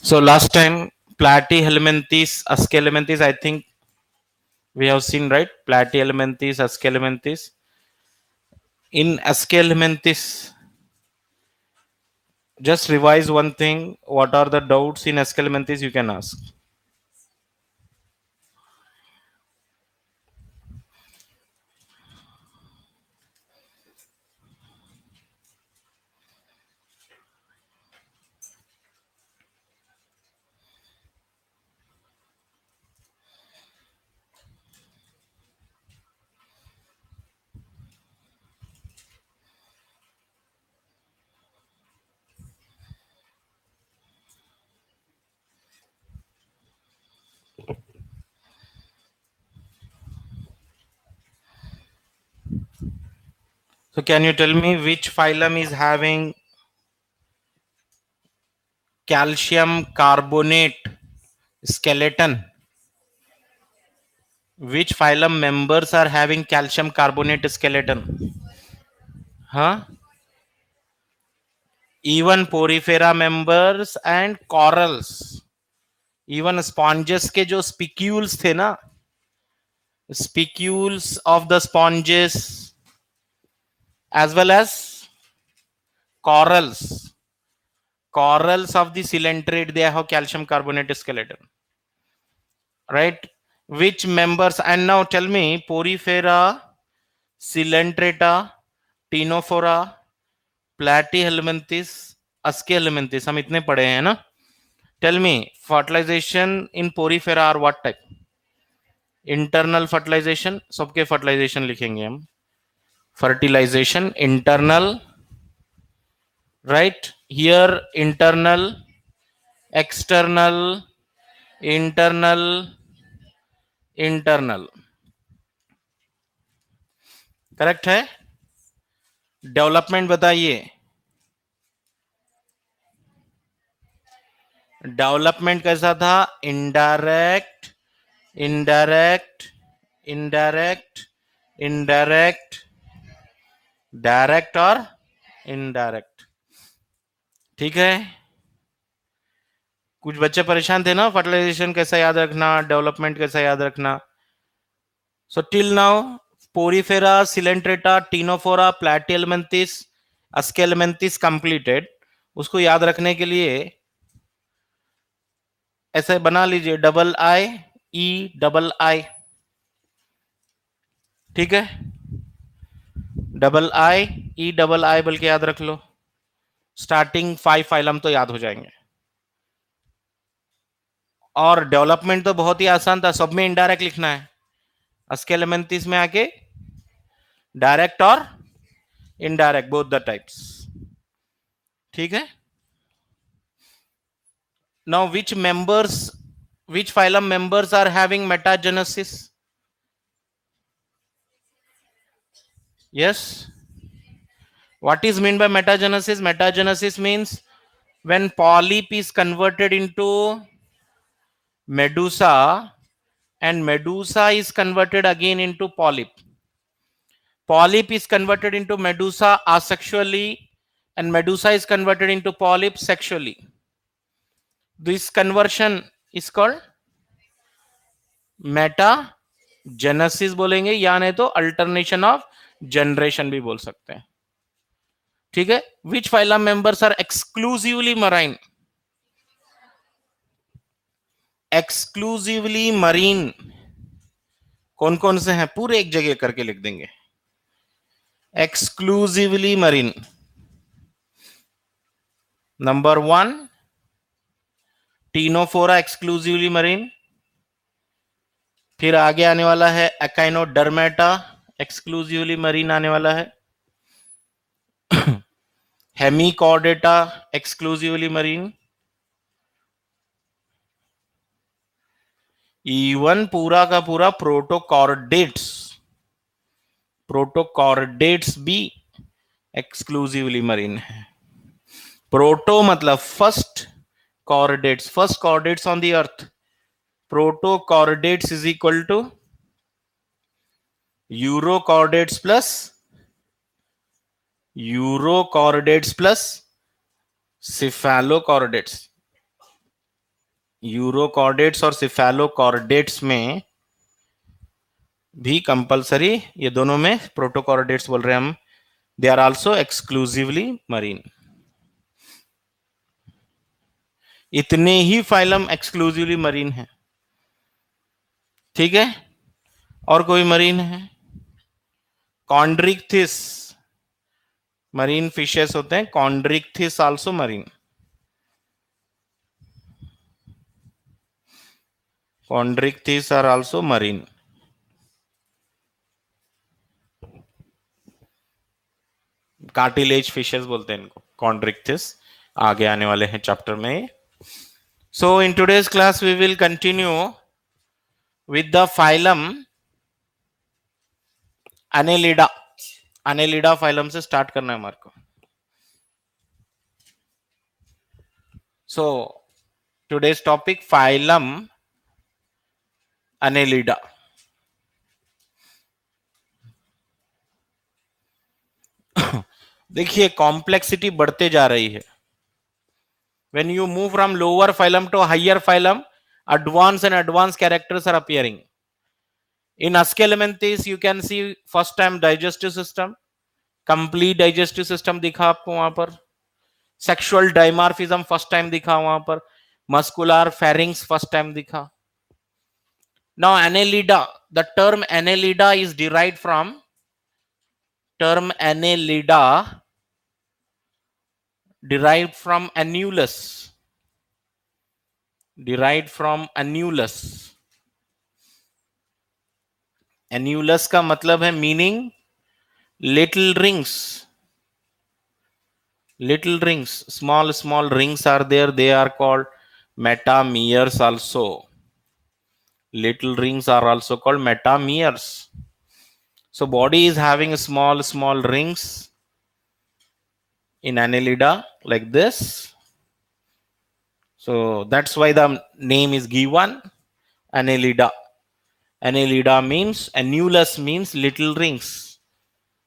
So last time platyhelminthes, ascalementhes, I think we have seen, right? Platyhelminthes, ascalementhes. In ascalementhes, just revise one thing. What are the doubts in ascalementhes? You can ask. So can you tell me which phylum is having calcium carbonate skeleton? Which phylum members are having calcium carbonate skeleton? Huh? Even porifera members and corals. Even sponges के जो spicules थे ना, spicules of the sponges as well as corals. Corals of the coelenterate, they have calcium carbonate skeleton. Right? Which members? And now tell me, porifera, coelenterata, ctenophora, platyhelminthes, ascalementhes, हम इतने पढ़े हैं ना? Tell me, fertilization in porifera are what type? Internal fertilization. सबके fertilization लिखेंगे हम. Fertilization, internal, right? Here internal, external, internal, internal. Correct है? Development बताइए. डेवलपमेंट कैसा था? Indirect, indirect, indirect, indirect, direct और इनडायरेक्ट. ठीक है. कुछ बच्चे परेशान थे ना, फर्टिलाइजेशन कैसा याद रखना, डेवलपमेंट कैसा याद रखना. So till now Porifera, Coelenterata, Ctenophora, Platyhelminthes, Aschelminthes completed. उसको याद रखने के लिए ऐसे बना लीजिए, डबल आई ई डबल आई. ठीक है. डबल आई ई डबल आई बोल के याद रख लो. स्टार्टिंग 5 फाइलम तो याद हो जाएंगे. और डेवलपमेंट तो बहुत ही आसान था, सब में इनडायरेक्ट लिखना है. अस्केलेमिन्थस में आके डायरेक्ट और इनडायरेक्ट बोथ द टाइप्स. ठीक है. Now which phylum members are having metagenesis? Yes. What is meant by metagenesis? Metagenesis means when polyp is converted into medusa and medusa is converted again into polyp. Polyp is converted into medusa asexually and medusa is converted into polyp sexually. This conversion is called metagenesis बोलेंगे, या नहीं तो alternation of generation भी बोल सकते हैं. ठीक है. Which phylum members are exclusively marine? Exclusively marine कौन कौन से हैं? पूरे एक जगह करके लिख देंगे. Exclusively marine, number 1 Ctenophora exclusively marine. फिर आगे आने वाला है एकाइनोडर्मेटा एक्सक्लूसिवली मरीन आने वाला है. Hemichordata exclusively marine. इवन पूरा का पूरा प्रोटोकॉर्डेट्स भी एक्सक्लूसिवली मरीन है. प्रोटो मतलब first chordates on the earth. Protochordates is equal to urochordates plus cephalochordates. Urochordates और सिफेलोकॉर्डेट्स में भी कंपलसरी, ये दोनों में प्रोटोकॉर्डेट्स बोल रहे हैं हम, they are also exclusively marine. इतने ही फाइलम एक्सक्लूसिवली मरीन है, ठीक है। और कोई मरीन है? कॉन्ड्रिक्थिस, मरीन फिशेस होते हैं, Chondrichthyes also marine, Chondrichthyes are also marine. Cartilage fishes बोलते हैं इनको, कॉन्ड्रिक्थिस, आगे आने वाले हैं चैप्टर में। So in today's class we will continue with the phylum Annelida. Annelida phylum से स्टार्ट करना है हमारे को। So today's topic phylum Annelida. देखिए कॉम्प्लेक्सिटी बढ़ते जा रही है। When you move from lower phylum to higher phylum, advanced and advanced characters are appearing. In Aschelominthes, you can see first time digestive system, complete digestive system दिखा आपको वहां पर, sexual dimorphism first time दिखा वहां पर, muscular pharynx first time दिखा। Now Annelida, the term Annelida is derived from term Annelida derived from annulus, derived from annulus। annulus का मतलब है meaning little rings, little rings, small rings are there, they are called metameres also, little rings are also called metameres। So body is having small rings in annelida like this, so that's why the name is given annelida। annelida means, annulus means little rings,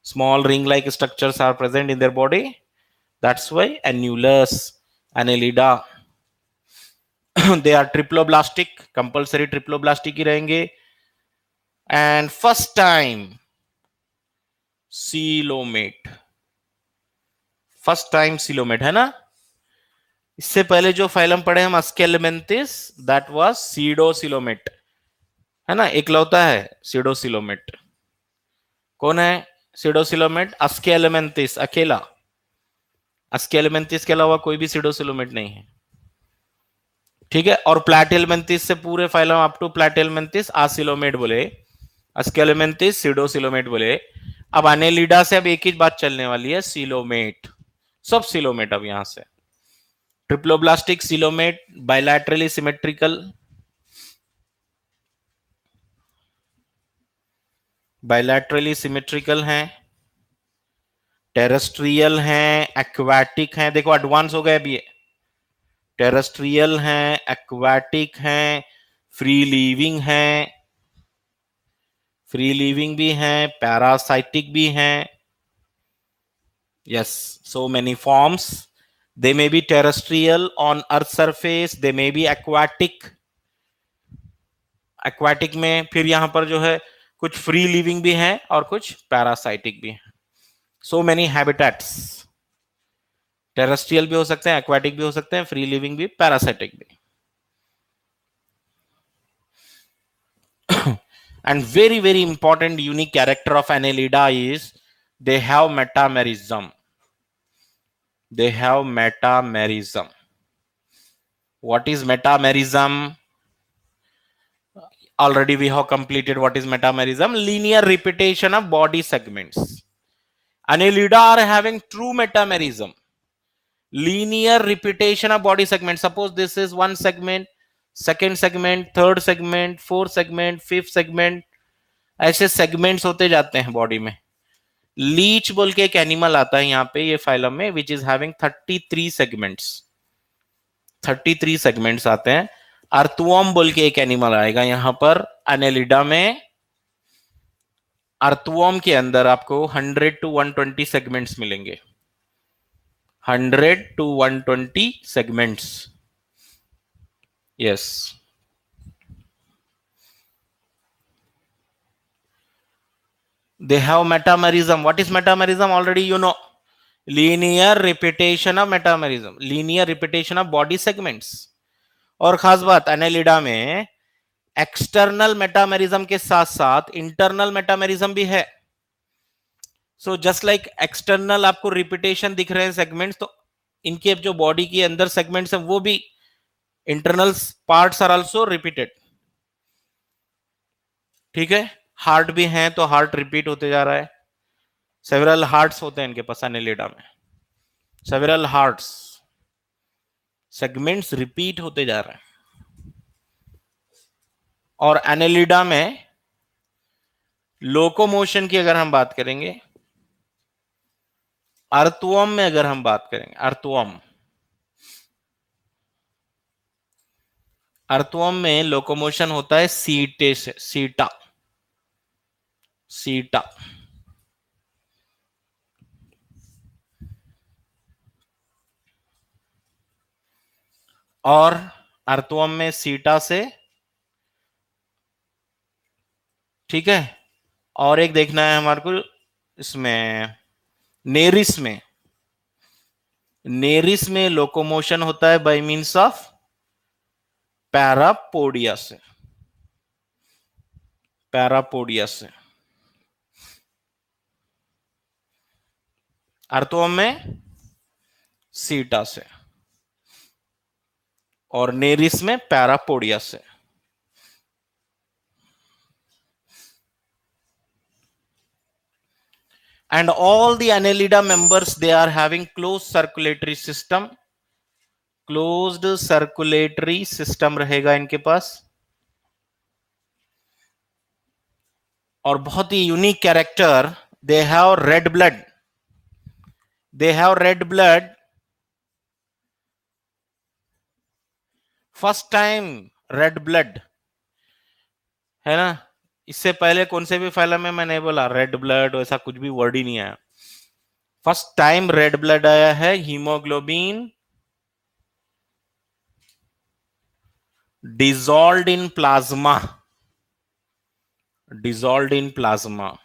small ring like structures are present in their body, that's why annulus, annelida। they are triploblastic, compulsory triploblastic ही रहेंगे। And first time coelomate, first time coelomate है ना। इससे पहले जो phylum पढ़े हम अस्केलमेंथिस, that was सीडोसिलोमेट, है ना, इकलौता है सीडोसिलोमेट। कौन है सीडोसिलोमेट? अस्केलमेंथिस अकेला, अस्केलमेंथिस के अलावा कोई भी सीडोसिलोमेट नहीं है, ठीक है। और प्लैटिलमेंथिस से पूरे फाइलम अप टू प्लैटिलमेंथिस आसिलोमेट बोले, अस्केलमेंथिस सीडोसिलोमेट बोले। अब एनेलिडा से अब एक ही बात चलने वाली है, सीलोमेट, सब सीलोमेट। अब यहां से triploblastic coelomate, bilaterally symmetrical, bilaterally symmetrical हैं, टेरेस्ट्रियल हैं, एक्वाटिक हैं। देखो एडवांस हो गए अब ये, टेरेस्ट्रियल हैं, एक्वाटिक हैं, फ्री लिविंग हैं, फ्री लिविंग भी हैं, पैरासाइटिक भी हैं। yes, so many forms, they may be terrestrial on earth surface, they may be aquatic, aquatic में फिर यहां पर जो है कुछ फ्री लिविंग भी हैं और कुछ पैरासाइटिक भी हैं। so many habitats, टेरेस्ट्रियल भी हो सकते हैं, एक्वाटिक भी हो सकते हैं, फ्री लिविंग भी, पैरासाइटिक भी। and very important unique character of annelida is they have metamerism, they have metamerism। what is metamerism? Already we have completed what is metamerism, linear repetition of body segments। annelida are having true metamerism, linear repetition of body segments। suppose this is one segment, second segment, third segment, fourth segment, fifth segment, ऐसे segments होते जाते हैं body में। Leach बोल के एक animal आता है यहाँ पे ये फाइलम में, which is having 33 segments, 33 segments आते हैं। अर्थवॉर्म बोल के एक एनिमल आएगा यहाँ पर एनेलिडा में। अर्थवॉर्म के अंदर आपको 100 to 120 सेगमेंट्स मिलेंगे, 100 to 120 segments. Yes, they have metamerism. What is metamerism? Already you know. Linear repetition of metamerism, linear repetition of body segments. और खास बात एनेलिडा में एक्सटर्नल मेटामेरिज्म के साथ साथ इंटरनल मेटामेरिज्म भी है. सो जस्ट लाइक एक्सटर्नल आपको रिपीटेशन दिख रहे हैं सेगमेंट्स, तो इनके जो बॉडी के अंदर सेगमेंट्स हैं वो भी internal parts are also repeated. ठीक है, हार्ट भी हैं तो हार्ट रिपीट होते जा रहा है. सेवरल हार्ट्स होते हैं इनके पास एनेलिडा में, सेवरल हार्ट्स, सेगमेंट्स रिपीट होते जा रहे हैं. और एनेलिडा में लोकोमोशन की अगर हम बात करेंगे, अर्थवम में अगर हम बात करेंगे, अर्थवम में लोकोमोशन होता है सीटे से, सीटा, सीटा. और अर्थवम में सीटा से, ठीक है. और एक देखना है हमारे को इसमें नेरिस में, नेरिस में लोकोमोशन होता है बाय मींस ऑफ पैरापोडिया से, पैरापोडिया से. अर्थवम में सीटा से और नेरिस में पैरापोडिया से. And all the annelida members, they are having closed circulatory system, closed circulatory system रहेगा इनके पास. और बहुत ही unique character, they have red blood, they have red blood. First time red blood है ना, इससे पहले कौन से भी फाइलम में मैं नहीं बोला रेड ब्लड, ऐसा कुछ भी वर्ड ही नहीं आया. फर्स्ट टाइम रेड ब्लड आया है. Haemoglobin dissolved in plasma, dissolved in plasma.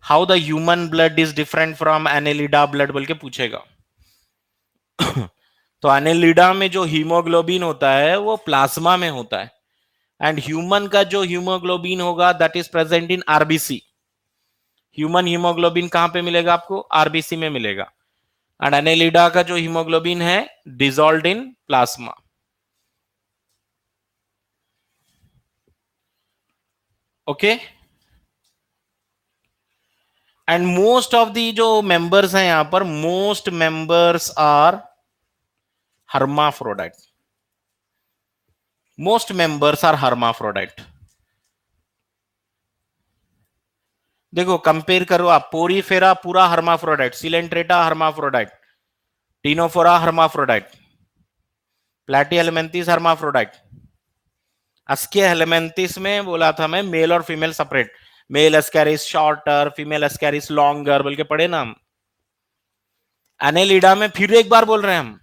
How the human blood is different from annelida blood बोल के पूछेगा. तो annelida में जो हीमोग्लोबिन होता है वो प्लाज्मा में होता है, एंड ह्यूमन का जो हीमोग्लोबिन होगा that is present in RBC. Human haemoglobin कहां पे मिलेगा आपको? आरबीसी में मिलेगा. एंड annelida का जो हीमोग्लोबिन है dissolved in plasma. Okay. And most of the जो मेंबर्स हैं यहां पर, most members are hermaphrodite, most members are hermaphrodite. देखो कंपेयर करो आप, पोरीफेरा पूरा hermaphrodite, Coelenterata hermaphrodite, Ctenophora hermaphrodite, Platyhelminthes hermaphrodite. Aschelminthes में बोला था मैं मेल और female separate, male Ascaris shorter, female Ascaris longer बोल के पढ़े ना हम. एनेलिडा में फिर एक बार बोल रहे हैं हम,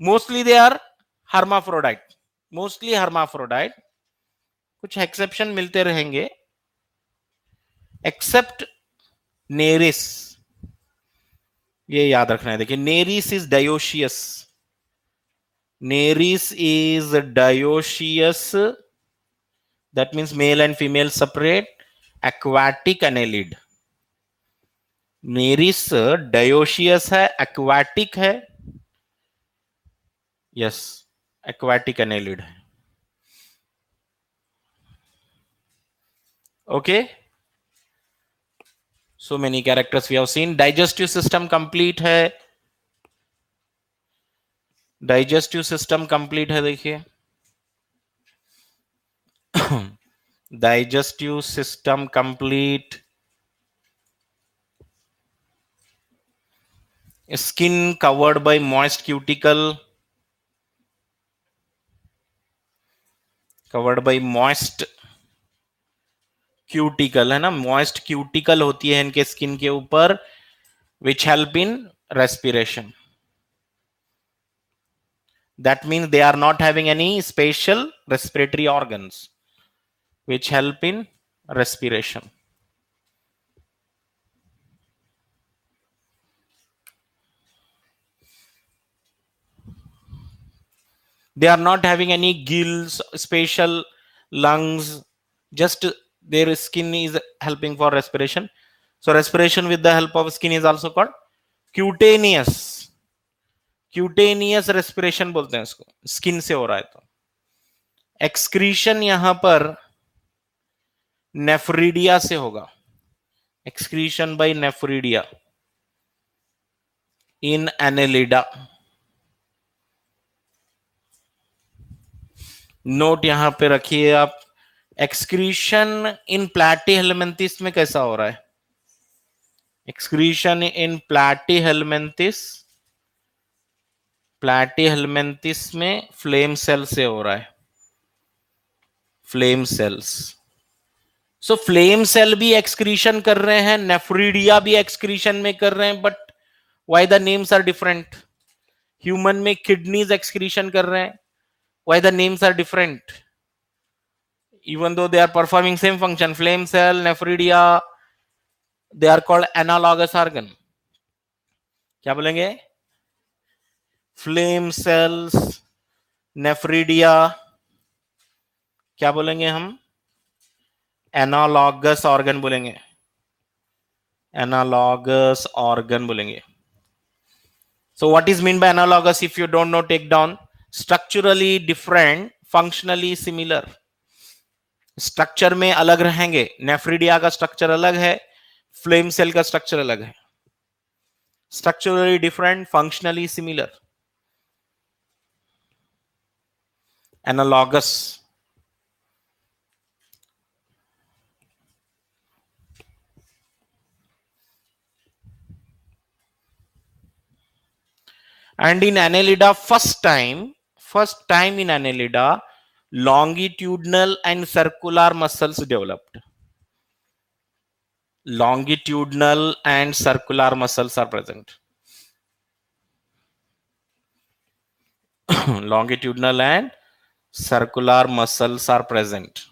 mostly they are hermaphrodite, mostly hermaphrodite. कुछ एक्सेप्शन मिलते रहेंगे, एक्सेप्ट नेरिस. ये याद रखना है. देखिए Nereis is dioecious, Nereis is dioecious, that means male and female separate, aquatic annelid. Nereis dioecious है, एक्वाटिक है. यस, एक्वाटिक एनेलिड है. Okay. So many characters we have seen. Digestive system complete है, digestive system complete है. देखिए digestive system complete. Skin covered by moist cuticle, covered by moist cuticle है ना, moist cuticle होती है इनके स्किन के ऊपर, which help in respiration. That means they are not having any special respiratory organs which help in respiration. They are not having any gills, special lungs, just their skin is helping for respiration. So respiration with the help of skin is also called cutaneous. Cutaneous respiration बोलते हैं इसको, skin से हो रहा है तो। Excretion यहां पर नेफ्रिडिया से होगा, एक्सक्रीशन बाय नेफ्रिडिया इन एनेलिडा। नोट यहां पे रखिए आप, एक्सक्रीशन इन प्लैटीहेल्मिन्थिस में कैसा हो रहा है? एक्सक्रीशन इन प्लैटीहेल्मिन्थिस में फ्लेम सेल से हो रहा है, फ्लेम सेल्स। सो फ्लेम सेल भी एक्सक्रीशन कर रहे हैं, नेफ्रिडिया भी एक्सक्रीशन में कर रहे हैं, but why the names are different? Human में किडनीज एक्सक्रीशन कर रहे हैं, why the names are different? Even though they are performing same function, flame cell, nephridia, they are called analogous organ. क्या बोलेंगे? फ्लेम सेल्स, नेफ्रिडिया, क्या बोलेंगे हम? Analogous organ बोलेंगे, एनालॉगस ऑर्गन बोलेंगे। So what is mean by analogous? If you don't know, take down. Structurally different, functionally similar. Structure में अलग रहेंगे, नेफ्रिडिया का स्ट्रक्चर अलग है, फ्लेम सेल का स्ट्रक्चर अलग है। Structurally different, functionally similar, analogous. And in Annelida, first time in Annelida, longitudinal and circular muscles developed. Longitudinal and circular muscles are present. Longitudinal and circular muscles are present.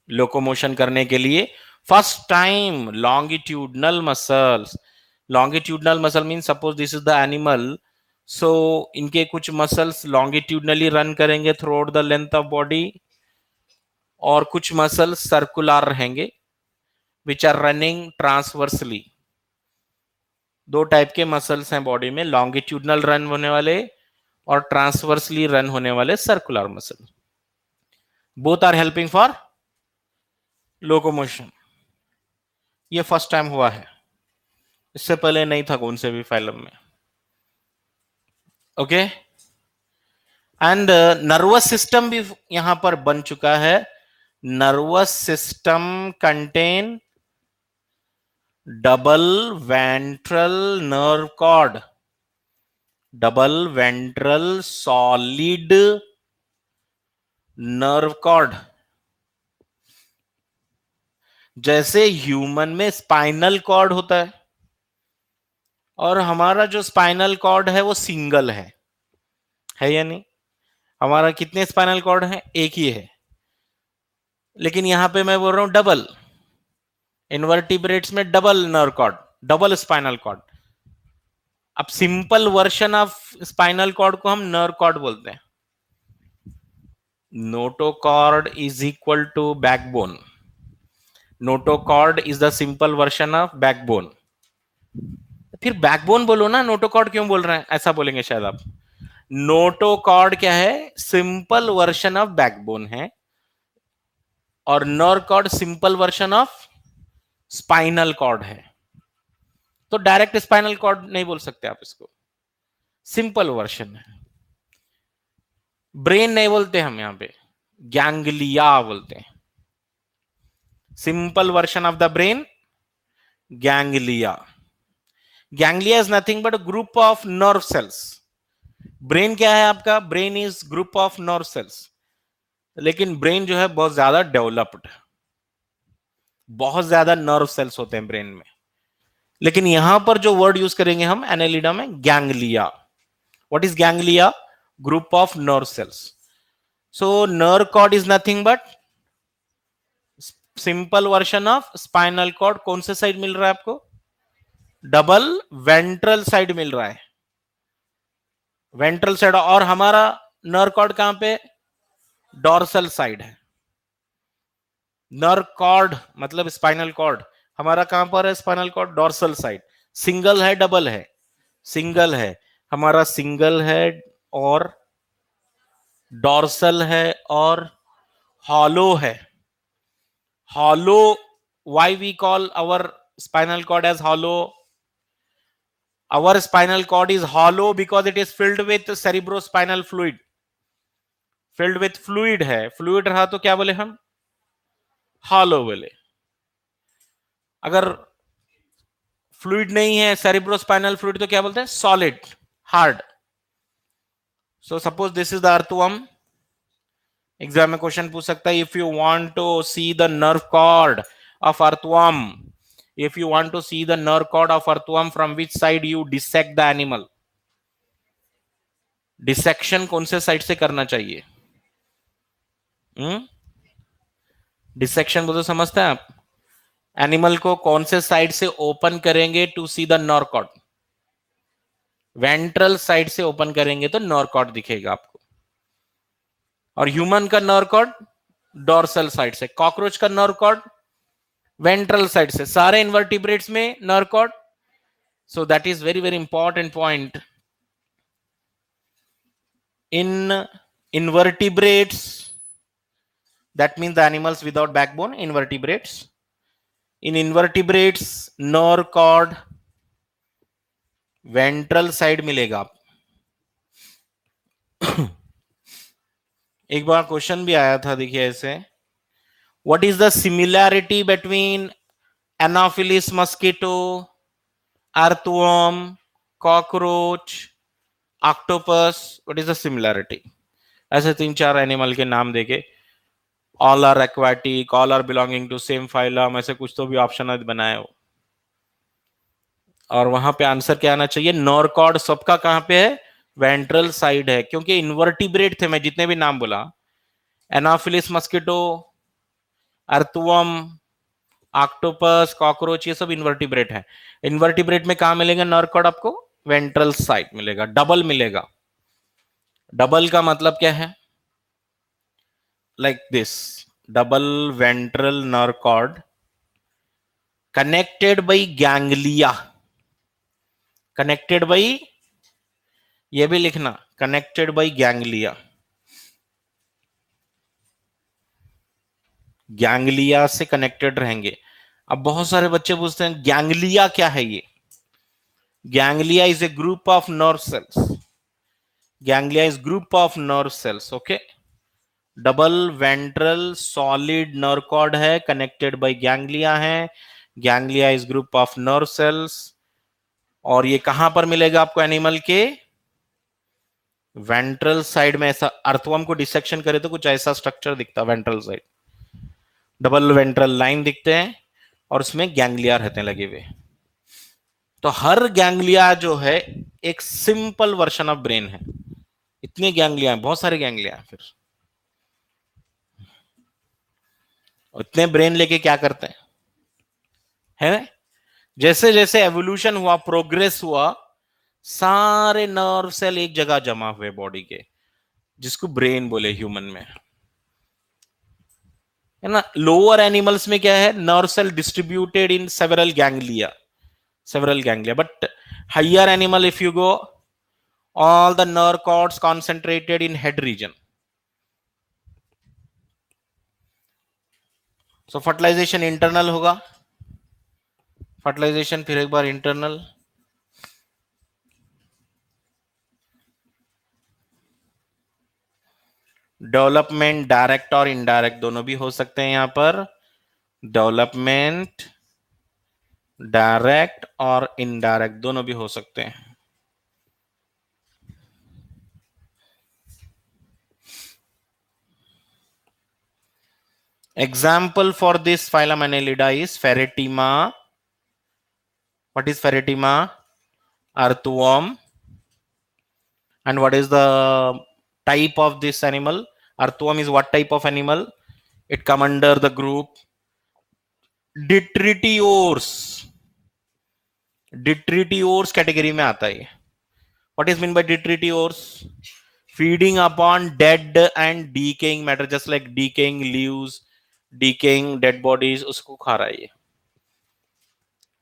Locomotion करने के लिए first time longitudinal muscles. Longitudinal muscle mean suppose this is the animal, so इनके कुछ muscles longitudinally run करेंगे throughout the length of body, और कुछ muscles circular रहेंगे which are running transversally. दो टाइप के मसल्स हैं बॉडी में, लॉन्गिट्यूडनल रन होने वाले और ट्रांसवर्सली रन होने वाले circular muscle. Both are helping for locomotion. ये फर्स्ट टाइम हुआ है, इससे पहले नहीं था कौन से भी फाइलम में। ओके, एंड नर्वस सिस्टम भी यहां पर बन चुका है। Nervous system contain double ventral nerve cord, double ventral solid nerve cord. जैसे ह्यूमन में स्पाइनल कॉर्ड होता है, और हमारा जो स्पाइनल कॉर्ड है वो सिंगल है या नहीं? हमारा कितने स्पाइनल कॉर्ड हैं? एक ही है, लेकिन यहां पे मैं बोल रहा हूं डबल। इनवर्टिब्रेट्स में double nerve cord, double spinal cord. अब simple version of spinal cord को हम नर्व कॉर्ड बोलते हैं। Notochord is equal to backbone. Notochord is the simple version of backbone. फिर बैकबोन बोलो ना, नोटोकॉर्ड क्यों बोल रहे हैं? ऐसा बोलेंगे शायद आप। नोटोकॉर्ड क्या है? सिंपल वर्जन ऑफ बैकबोन है, और nerve cord simple version of spinal cord है। तो डायरेक्ट स्पाइनल कॉर्ड नहीं बोल सकते आप इसको, सिंपल वर्जन है। ब्रेन नहीं बोलते हम यहां पे, गैंग्लिया बोलते हैं। Simple version of the brain, ganglia. Ganglia is nothing but group of nerve sales. Brain क्या है आपका? Brain is group of nerve sales, लेकिन ब्रेन जो है बहुत ज्यादा डेवलप्ड, बहुत ज्यादा नर्व सेल्स होते हैं ब्रेन में। लेकिन यहां पर जो वर्ड यूज करेंगे हम एनेलिडा में, ganglia. What is ganglia? Group of nerve cells. So nerve cord is nothing but simple version of spinal cord. कौन से साइड मिल रहा है आपको? डबल वेंट्रल साइड मिल रहा है. Ventral side. और हमारा नर्व कॉर्ड कहां पे? डॉर्सल साइड है. नर्व कॉर्ड मतलब स्पाइनल कॉर्ड हमारा कहां पर है? Spinal cord dorsal side. Single है डबल है? सिंगल है. हमारा सिंगल है और डॉर्सल है और हॉलो है. Hollow. Why we call our spinal cord as hollow? Our spinal cord is hollow because it is filled with cerebrospinal fluid. Filled with fluid है. Fluid रहा तो क्या बोले हम? Hollow बोले. अगर fluid नहीं है cerebrospinal fluid तो क्या बोलते हैं? Solid, hard. So suppose this is the earthworm. Exam में क्वेश्चन पूछ सकता है, if you want to see the nerve cord of earthworm, if you want to see the nerve cord of earthworm, from which side you dissect the animal? Dissection कौन से side से करना चाहिए? Dissection बोलो, समझते हैं आप? एनिमल को कौन से साइड से ओपन करेंगे to see the nerve cord? Ventral side से ओपन करेंगे तो नर्व कॉर्ड दिखेगा आपको. और ह्यूमन का नर्व कॉर्ड डॉर्सल साइड से. कॉकरोच का नर्व कॉर्ड वेंट्रल साइड से. सारे इन्वर्टिब्रेट्स में nerve cord. So that is very very important point. In invertebrates, that means the animals without backbone, invertebrates. In invertebrates nerve cord ventral side मिलेगा. आप एक बार question भी आया था, देखिए ऐसे, what is the similarity between Anopheles mosquito, earthworm, cockroach, octopus? What is the similarity? ऐसे 3-4 animal के नाम देके, all are aquatic, all are belonging to same phylum, ऐसे कुछ तो भी ऑप्शन बनाए हो. और वहां पे आंसर क्या आना चाहिए? नर्व कॉर्ड सबका कहां पे है? वेंट्रल साइड है. क्योंकि इन्वर्टिब्रेट थे, मैं जितने भी नाम बोला, Anopheles mosquito, earthworm, octopus, cockroach, ये सब इन्वर्टिब्रेट है. इन्वर्टिब्रेट में कहां मिलेगा नर्व कॉर्ड आपको? वेंट्रल साइड मिलेगा. डबल मिलेगा. डबल का मतलब क्या है? Like this, double ventral nerve cord connected by ganglia. Connected by, ये भी लिखना, कनेक्टेड बाई गैंग्लिया. गैंग्लिया से कनेक्टेड रहेंगे. अब बहुत सारे बच्चे पूछते हैं गैंग्लिया क्या है? ये ganglia is a group of nerve cells. Ganglia is group of nerve cells. Okay. Double ventral solid nerve cord है, कनेक्टेड बाय गैंग्लिया है. Ganglia is group of nerve cells. और ये कहां पर मिलेगा आपको? एनिमल के वेंट्रल साइड में. ऐसा अर्थवर्म को डिसेक्शन करे तो कुछ ऐसा स्ट्रक्चर दिखता, ventral side, double ventral line दिखते हैं और उसमें गैंग्लिया रहते हैं लगे हुए. तो हर गैंग्लिया जो है एक सिंपल वर्जन ऑफ ब्रेन है. इतने गैंग्लिया हैं, बहुत सारे गैंग्लिया हैं. फिर इतने ब्रेन लेके क्या करते हैं? है जैसे जैसे एवोल्यूशन हुआ, प्रोग्रेस हुआ, सारे नर्व सेल एक जगह जमा हुए बॉडी के, जिसको ब्रेन बोले ह्यूमन में, है ना. लोअर एनिमल्स में क्या है? Nerve cell distributed in several ganglia. But higher animal, if you go, all the nerve cords concentrated in head region. So fertilization internal होगा. फर्टिलाइजेशन फिर एक बार इंटरनल. डेवलपमेंट डायरेक्ट और इनडायरेक्ट दोनों भी हो सकते हैं यहां पर. डेवलपमेंट डायरेक्ट और इनडायरेक्ट दोनों भी हो सकते हैं. Example for this phylum Annelida is Ferretima, What is Pheretima? Earthworm. And what is the type of this animal? Earthworm is what type of animal? It come under the group Detritivores. Detritivores category में आता है. What is meant by detritivores? Feeding upon dead and decaying matter, just like decaying leaves, decaying dead bodies, उसको खा रहा है ये.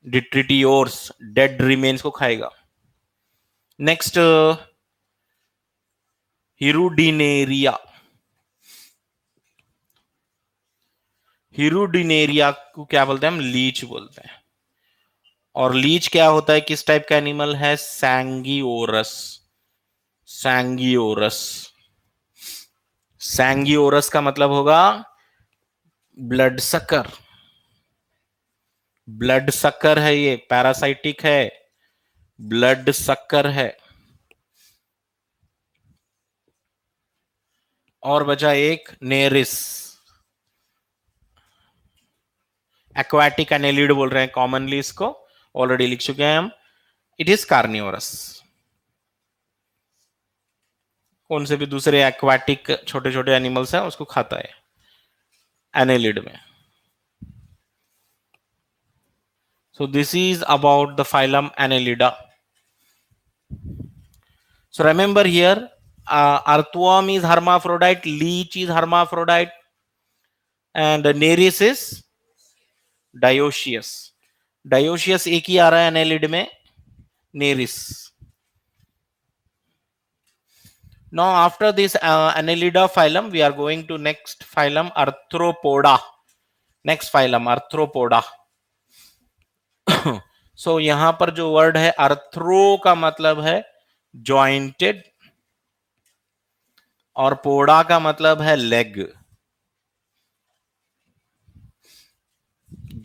Detritivores, dead remains को खाएगा. Next, Hirudinaria. हिरुडिनेरिया को क्या बोलते हैं हम? लीच बोलते हैं. और लीच क्या होता है? किस टाइप का एनिमल है? सैंगियोरस. सैंगियोरस. सैंगियोरस का मतलब होगा ब्लड सकर. ब्लड सकर है ये, पैरासाइटिक है, ब्लड सकर है. और बचा एक नेरिस. एक्वाटिक एनेलिड बोल रहे हैं कॉमनली इसको, ऑलरेडी लिख चुके हैं हम. It is carnivorous. कौन से भी दूसरे एक्वाटिक छोटे छोटे एनिमल्स हैं उसको खाता है एनेलिड में. So this is about the phylum Annelida. So remember here, earthworm is hermaphrodite, leech is hermaphrodite, and Nereis is dioecious. Dioecious एक ही आ रहा है Annelid में, Nereis. Now after this Annelida phylum, we are going to next phylum Arthropoda. Next phylum Arthropoda. So यहां पर जो word है अर्थ्रो का मतलब है जॉइंटेड और पोड़ा का मतलब है leg.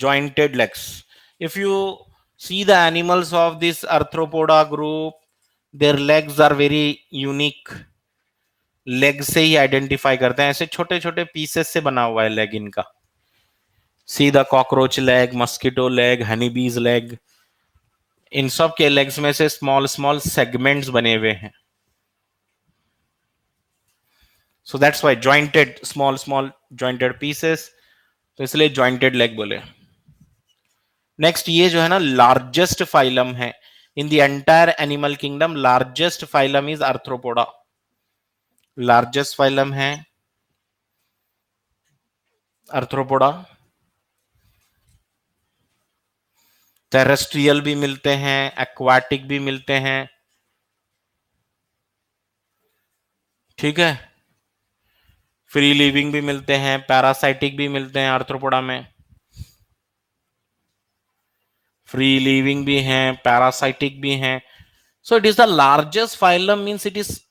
Jointed legs. If you see the animals of this arthropoda group, their legs are very unique. Leg से ही आइडेंटिफाई करते हैं. ऐसे छोटे छोटे पीसेस से बना हुआ है लेग इनका. See the cockroach leg, mosquito leg, Honey बीज लेग. इन सब के लेग्स में से स्मॉल स्मॉल सेगमेंट्स बने हुए हैं. So that's why jointed, small small jointed pieces, तो इसलिए जॉइंटेड लेग बोले. नेक्स्ट ये जो है ना लार्जेस्ट फाइलम है in the entire animal kingdom. Largest phylum is arthropoda. Largest phylum है आर्थ्रोपोडा. टेरेस्ट्रियल भी मिलते हैं, एक्वाटिक भी मिलते हैं. ठीक है. फ्री लिविंग भी मिलते हैं, पैरासाइटिक भी मिलते हैं आर्थ्रोपोडा में. फ्री लिविंग भी हैं, पैरासाइटिक भी हैं. So it is the largest phylum, means it is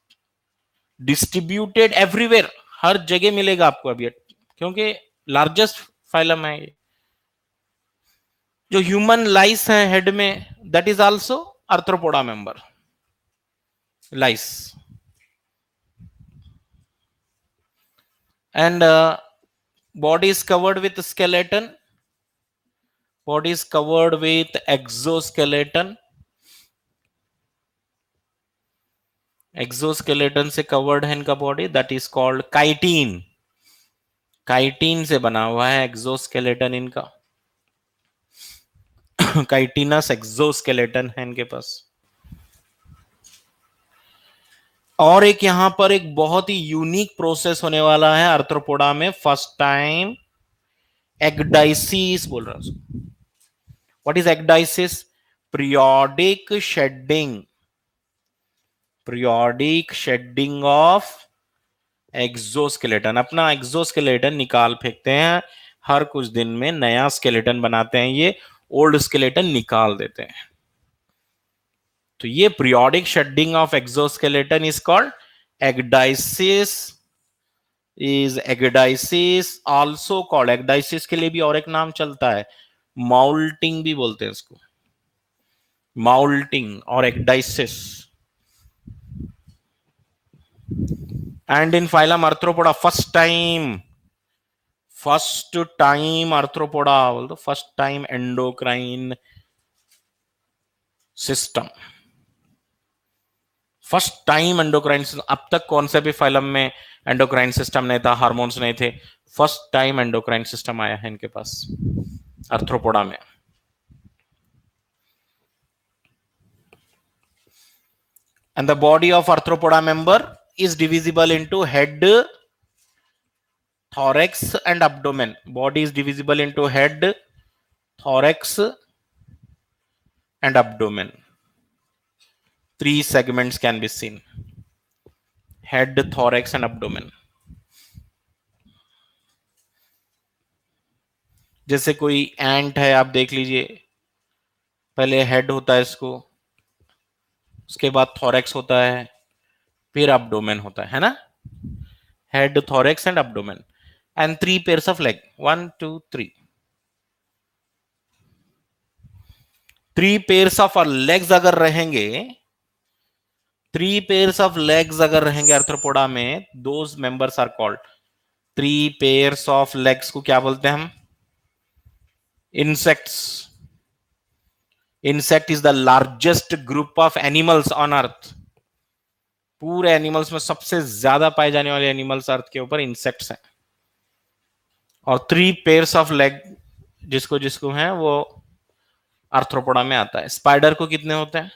distributed everywhere. हर जगह मिलेगा आपको अभी, क्योंकि लार्जेस्ट फाइलम है ये. जो ह्यूमन लाइस है हेड में, that is also Arthropoda member. Lice. And body is covered with skeleton. Body is covered with exoskeleton. Exoskeleton से कवर्ड है इनका body, that is called chitin. Chitin से बना हुआ है एक्सोस्केलेटन इनका. काइटिनस एक्सोस्केलेटन है इनके पास. और एक यहां पर एक बहुत ही यूनिक प्रोसेस होने वाला है आर्थ्रोपोडा में. फर्स्ट टाइम एक्डाइसिस बोल रहा हूं. What is ecdysis? Periodic shedding. Periodic shedding of exoskeleton. अपना एक्सोस्केलेटन निकाल फेंकते हैं, हर कुछ दिन में नया स्केलेटन बनाते हैं. ये ओल्ड स्केलेटन निकाल देते हैं. तो ये periodic shedding of exoskeleton is called ecdysis. Is ecdysis also called, ecdysis के लिए भी और एक नाम चलता है, माउल्टिंग भी बोलते हैं इसको. माउल्टिंग और ecdysis. And in phylum arthropoda first time arthropoda बोल दो. First time endocrine system, first time endocrine system. अब तक कौन से भी फाइलम में एंडोक्राइन सिस्टम नहीं था, हार्मोन्स नहीं थे, फर्स्ट टाइम एंडोक्राइन सिस्टम आया है इनके पास आर्थ्रोपोडा में। And the body of arthropoda member is divisible into head, thorax and abdomen. Body is divisible into head, thorax and abdomen. Three segments can be seen: head, thorax and abdomen. जैसे कोई एंट है, आप देख लीजिए, पहले head होता है इसको, उसके बाद थोरैक्स होता है, फिर abdomen होता है ना? Head, thorax and abdomen, and 3 pairs of leg. 1 2 3. 3 pairs of legs अगर रहेंगे, 3 pairs of legs अगर रहेंगे आर्थ्रोपोडा में, those members are called 3 pairs of legs को क्या बोलते हैं हम? Insects. Insect is the largest group of animals on earth. पूरे एनिमल्स में सबसे ज्यादा पाए जाने वाले एनिमल्स अर्थ के ऊपर इंसेक्ट्स हैं। और 3 pairs of leg जिसको जिसको है वो आर्थ्रोपोडा में आता है। स्पाइडर को कितने होते हैं?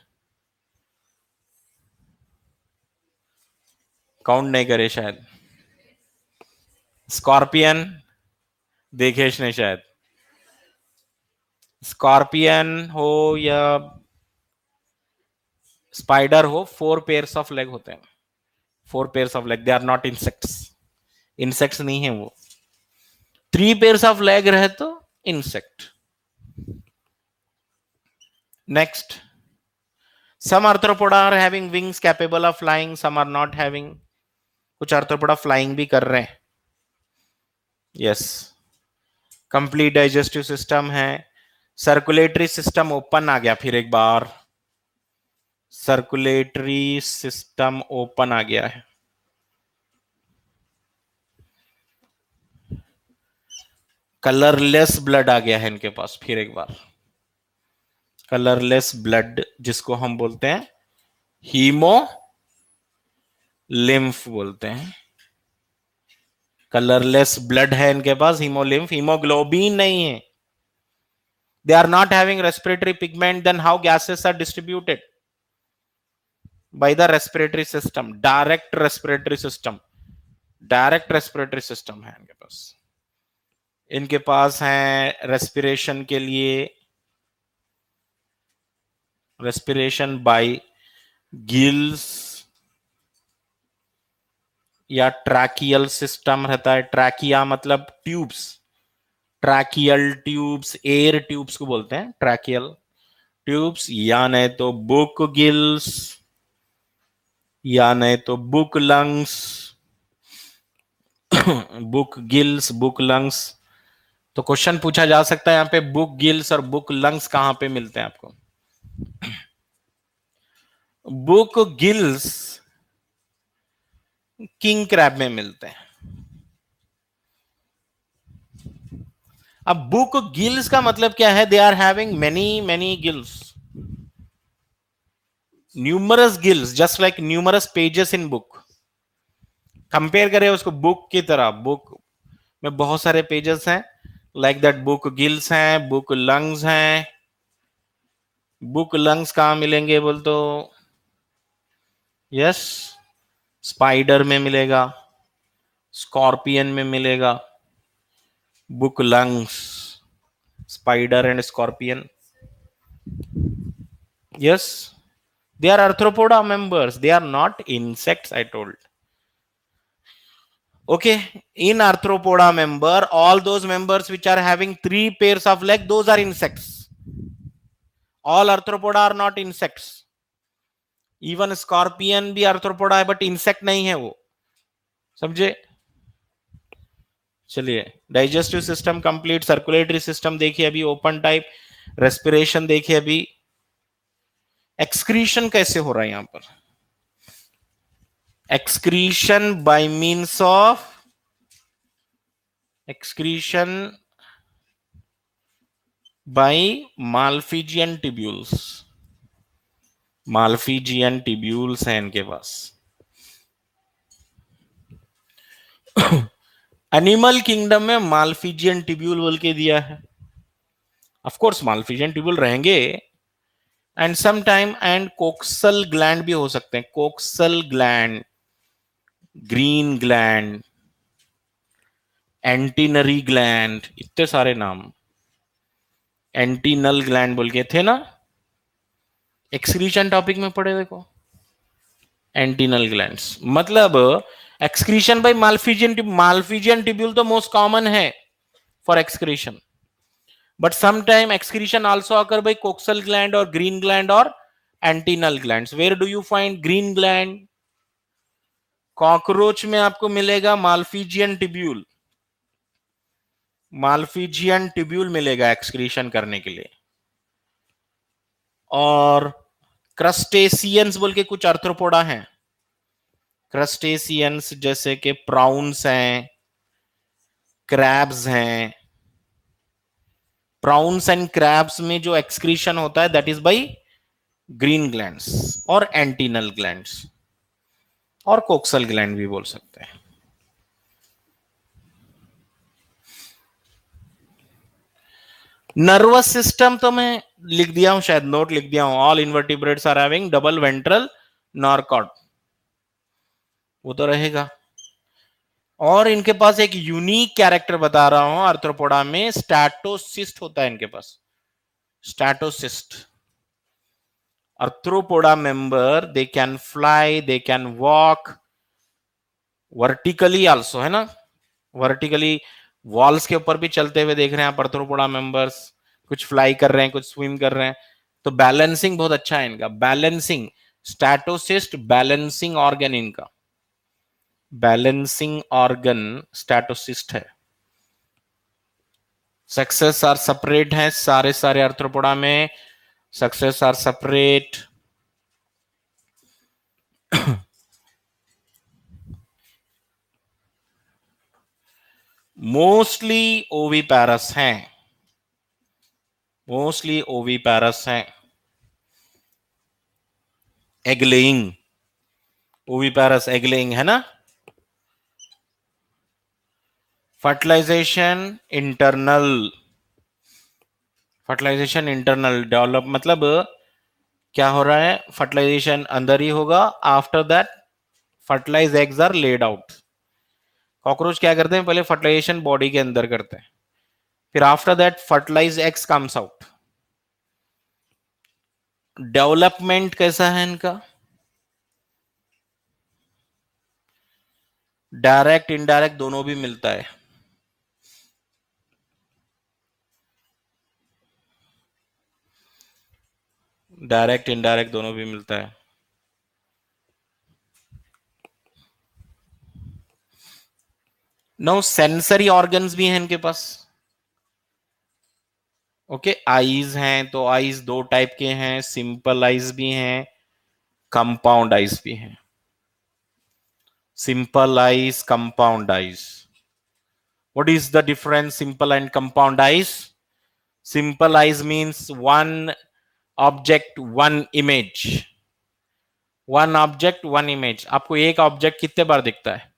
काउंट नहीं करे शायद। स्कॉर्पियन देखे इसने शायद। स्कॉर्पियन हो या स्पाइडर हो, 4 pairs of leg होते हैं। 4 pairs of leg, they are not insects. Insects नहीं है वो। 3 pairs of leg रहे तो insect. Next, some arthropoda are having wings capable of flying, some are not having. कुछ आर्थ्रोपोडा फ्लाइंग भी कर रहे हैं। यस, कंप्लीट डाइजेस्टिव सिस्टम है। सर्कुलेटरी सिस्टम ओपन आ गया, फिर एक बार सर्कुलेटरी सिस्टम ओपन आ गया है। कलरलेस ब्लड आ गया है इनके पास, फिर एक बार कलरलेस ब्लड, जिसको हम बोलते हैं हीमो लिम्फ बोलते हैं। कलरलेस ब्लड है इनके पास, हीमोलिम्फ, हीमोग्लोबिन नहीं है। They are not having respiratory pigment, then how gases are distributed? By the respiratory system, direct respiratory system, direct respiratory system है इनके पास। इनके पास है रेस्पिरेशन के लिए, रेस्पिरेशन बाय गिल्स या ट्रैकियल सिस्टम रहता है। ट्रैकिया मतलब tubes, tracheal tubes, air tubes को बोलते हैं ट्रैकियल ट्यूब्स, या नहीं तो बुक गिल्स, या नहीं तो book lungs. Book gills, book lungs. तो क्वेश्चन पूछा जा सकता है यहां पे, बुक गिल्स और बुक लंग्स कहां पे मिलते हैं आपको? बुक गिल्स किंग क्रैब में मिलते हैं। अब बुक गिल्स का मतलब क्या है? They are having many many gills, numerous gills, just like numerous pages in book. Compare करें उसको बुक की तरह, बुक में बहुत सारे पेजेस हैं, लाइक दैट बुक गिल्स हैं, बुक लंग्स हैं। बुक लंग्स कहां मिलेंगे बोल तो? यस, स्पाइडर में मिलेगा, स्कॉर्पियन में मिलेगा book lungs, spider and scorpion. Yes, they are arthropoda members, they are not insects, I told. Okay, in arthropoda member, all those members which are having 3 pairs of leg, those are insects. All arthropoda are not insects. Even scorpion भी arthropoda है, but insect नहीं है वो, समझे? चलिए, digestive system complete, circulatory system देखिए अभी, open type, respiration देखिए अभी। एक्सक्रीशन कैसे हो रहा है यहां पर? Excretion by means of excretion by Malpighian tubules. Malpighian tubules हैं इनके पास। एनिमल किंगडम में माल्फीजियन टिब्यूल बोल के दिया है। ऑफ कोर्स माल्फीजियन टिब्यूल रहेंगे, and some time and coxal gland भी हो सकते हैं। Coxal gland, green gland, antennary gland, इतने सारे नाम। एंटीनल ग्लैंड बोल के थे ना, एक्सक्रीशन टॉपिक में पढ़े देखो। एंटीनल ग्लैंड्स मतलब excretion by Malpighian. Malpighian tubule तो मोस्ट कॉमन है for excretion, but sometime excretion also occur by coxal gland or green gland or antennal glands. Where do you find green gland? Cockroach में आपको मिलेगा Malpighian tubule. Malpighian tubule मिलेगा excretion करने के लिए। और क्रस्टेशियंस बोल के कुछ आर्थ्रोपोडा हैं। क्रस्टेशियंस जैसे कि प्राउन्स हैं, क्रैब्स हैं। प्राउन्स एंड क्रैब्स में जो एक्सक्रीशन होता है that is by green glands और एंटीनल ग्लैंड्स, और कोक्सल ग्लैंड भी बोल सकते हैं। नर्वस सिस्टम तो मैं लिख दिया हूं, शायद नोट लिख दिया हूं। All invertebrates are having double ventral nerve cord, वो तो रहेगा। और इनके पास एक यूनिक कैरेक्टर बता रहा हूं, आर्थ्रोपोडा में स्टैटोसिस्ट होता है इनके पास। Statocyst Arthropoda member, they can fly, they can walk vertically also, है ना। वर्टिकली वॉल्स के ऊपर भी चलते हुए देख रहे हैं आप आर्थ्रोपोडा मेंबर्स। कुछ फ्लाई कर रहे हैं, कुछ स्विम कर रहे हैं, तो बैलेंसिंग बहुत अच्छा है इनका। बैलेंसिंग, स्टैटोसिस्ट बैलेंसिंग ऑर्गन इनका, बैलेंसिंग ऑर्गन स्टैटोसिस्ट है। सक्सेस आर सेपरेट है सारे सारे आर्थ्रोपोडा में, sexes are separate. Mostly oviparous हैं, मोस्टली ओवीपैरस हैं। Egg laying, oviparous egg laying है ना। Fertilization internal, fertilization internal develop मतलब क्या हो रहा है, फर्टिलाइजेशन अंदर ही होगा। After that fertilize eggs are laid out. Cockroach क्या करते हैं, पहले फर्टिलाइजेशन बॉडी के अंदर करते हैं, फिर after that fertilize eggs comes out. Development कैसा है इनका, डायरेक्ट इनडायरेक्ट दोनों भी मिलता है। डायरेक्ट इनडायरेक्ट दोनों भी मिलता है। नो सेंसरी ऑर्गन्स भी हैं इनके पास। ओके, आईज हैं तो आईज दो टाइप के हैं, सिंपल आईज भी हैं, कंपाउंड आईज भी हैं। Simple eyes, compound eyes, what is the difference simple and compound eyes? Simple eyes means one object one image, one object one image। आपको एक ऑब्जेक्ट कितने बार दिखता है,